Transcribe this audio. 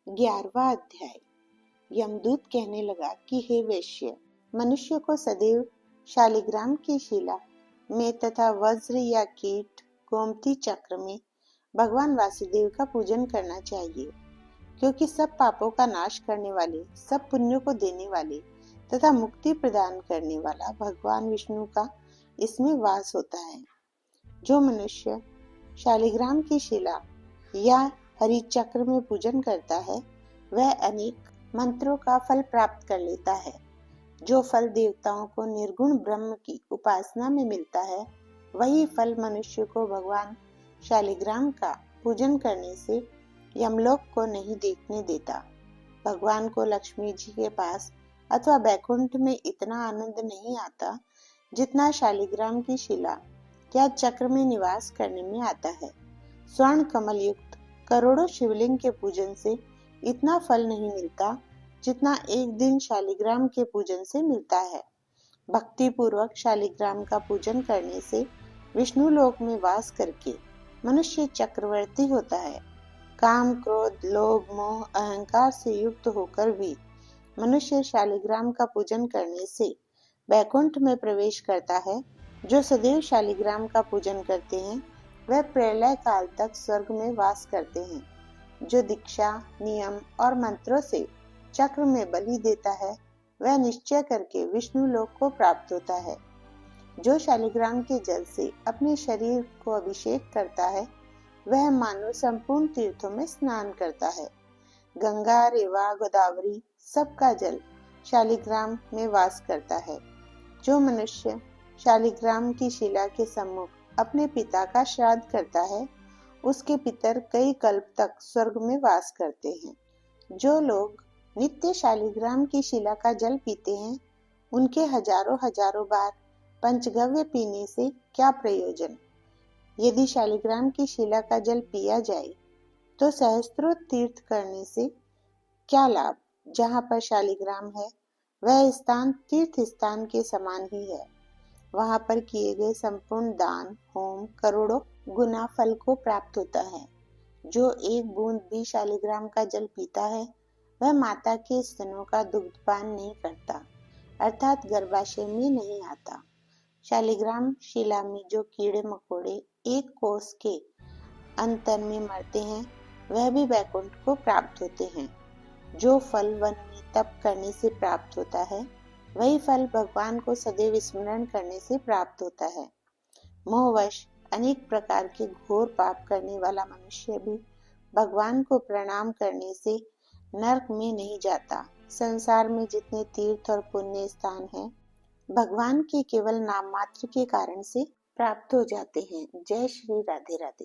11वां अध्याय। यमदूत कहने लगा कि हे वैश्य, मनुष्य को सदैव शालिग्राम की शिला में तथा वज्र या कीट गोमती चक्र में भगवान वासुदेव का पूजन करना चाहिए, क्योंकि सब पापों का नाश करने वाले, सब पुण्यों को देने वाले तथा मुक्ति प्रदान करने वाला भगवान विष्णु का इसमें वास होता है। जो मनुष्य शालिग्राम की शिला या हरि चक्र में पूजन करता है, वह अनेक मंत्रों का फल प्राप्त कर लेता है। जो फल देवताओं को निर्गुण ब्रह्म की उपासना में मिलता है, वही फल मनुष्य को भगवान शालिग्राम का पूजन करने से यमलोक को नहीं देखने देता। भगवान को लक्ष्मी जी के पास अथवा बैकुंठ में इतना आनंद नहीं आता जितना शालिग्राम की शिला या चक्र में निवास करने में आता है। स्वर्ण कमल युक्त करोड़ों शिवलिंग के पूजन से इतना फल नहीं मिलता जितना एक दिन शालिग्राम के पूजन से मिलता है। भक्ति पूर्वक शालिग्राम का पूजन करने से विष्णु लोक में वास करके मनुष्य चक्रवर्ती होता है। काम, क्रोध, लोभ, मोह, अहंकार से युक्त होकर भी मनुष्य शालिग्राम का पूजन करने से बैकुंठ में प्रवेश करता है। जो सदैव शालिग्राम का पूजन करते हैं, वह प्रलय काल तक स्वर्ग में वास करते हैं। जो दीक्षा, नियम और मंत्रों से चक्र में बलि देता है, वह निश्चय करके विष्णु लोक को प्राप्त होता है। जो शालिग्राम के जल से अपने शरीर को अभिषेक करता है, वह मानो संपूर्ण तीर्थों में स्नान करता है। गंगा, रेवा, गोदावरी सबका जल शालिग्राम में वास करता है। जो मनुष्य शालिग्राम की शिला के सम्मुख अपने पिता का श्राद्ध करता है, उसके पितर कई कल्प तक स्वर्ग में वास करते हैं। जो लोग नित्य शालिग्राम की शिला का जल पीते हैं, उनके हजारों हजारों बार पंचगव्य पीने से क्या प्रयोजन। यदि शालिग्राम की शिला का जल पिया जाए तो सहस्त्रों तीर्थ करने से क्या लाभ। जहाँ पर शालिग्राम है, वह स्थान तीर्थ स्थान के समान ही है। वहां पर किए गए संपूर्ण दान, होम करोड़ों गुना फल को प्राप्त होता है। जो एक बूंद भी शालिग्राम का जल पीता है, वह माता के स्तनों का दुग्धपान नहीं करता, अर्थात गर्भाशय में नहीं आता। शालिग्राम शिला में जो कीड़े मकोड़े एक कोस के अंतर में मरते हैं, वह भी बैकुंठ को प्राप्त होते हैं। जो फल वन में तप करने से प्राप्त होता है, वही फल भगवान को सदैव स्मरण करने से प्राप्त होता है। मोहवश अनेक प्रकार के घोर पाप करने वाला मनुष्य भी भगवान को प्रणाम करने से नरक में नहीं जाता। संसार में जितने तीर्थ और पुण्य स्थान हैं, भगवान के केवल नाम मात्र के कारण से प्राप्त हो जाते हैं। जय श्री राधे राधे।